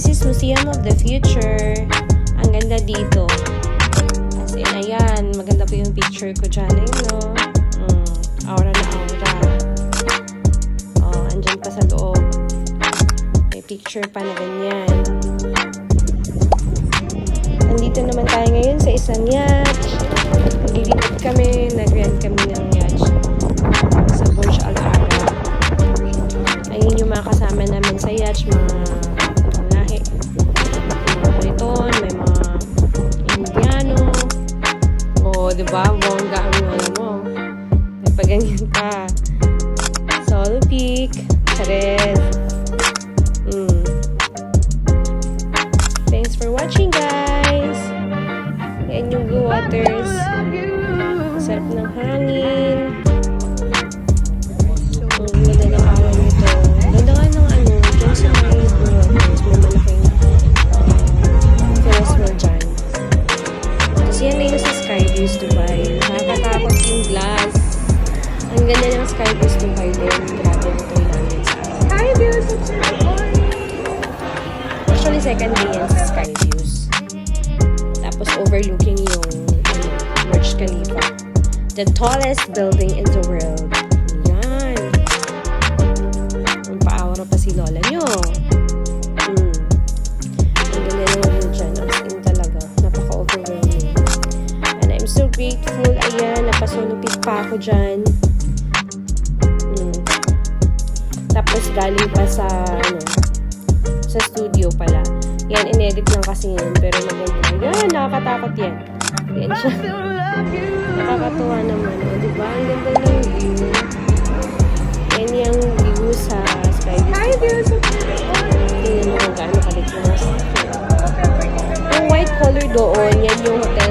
this is Museum of the Future. Ang ganda dito. As in, ayan, maganda po yung picture ko dyan. Ayun, no? Aura na aura. Oh, andyan pa sa loob. May picture pa na ganyan. Nandito naman tayo ngayon sa isang yacht. Naglilipad kami, nag-rent kami ng yacht sa Burj Al Arab. Ayun yung mga kasama namin sa yacht, mga lahi. May mga Briton, may mga Indiano. O, diba? Bongga ang wala mo. May paganyan pa. Sol Peak. Chares. Thanks for watching, guys. Yan yung Blue Waters. Sarap ng hangin. Ang ganda ng araw nito. Ganda nga ng ano, dyan sa may Blue Waters. May malaking Ferris wheel dyan. Kasi yan na yung sa Skyviews Dubai. Nakakatakot yung glass. Ang ganda ng Skyviews Dubai din. Grabe ito yung namin sa Skyviews. Actually, second day yan sa Skyviews. Tapos overlooking yung Burj Khalifa. The tallest building in the world. Yan. Ang pa-aura pa si Lola nyo. Ang ganda naman yun dyan. Ang in talaga. Napaka-overwhelming. And I'm so grateful. Ayan, napasunupit pa ako dyan. Tapos galing pa sa sa studio pala. Yan, inedit lang kasi yan. Pero maganda. Yan, nakakatakot yan. Yan siya. Nakakatuwa naman. O, diba? Ang ganda ng view. Yan yung view sa Skyviews. Tingnan mo kung gaano kalit yung yung white color doon, yan yung hotel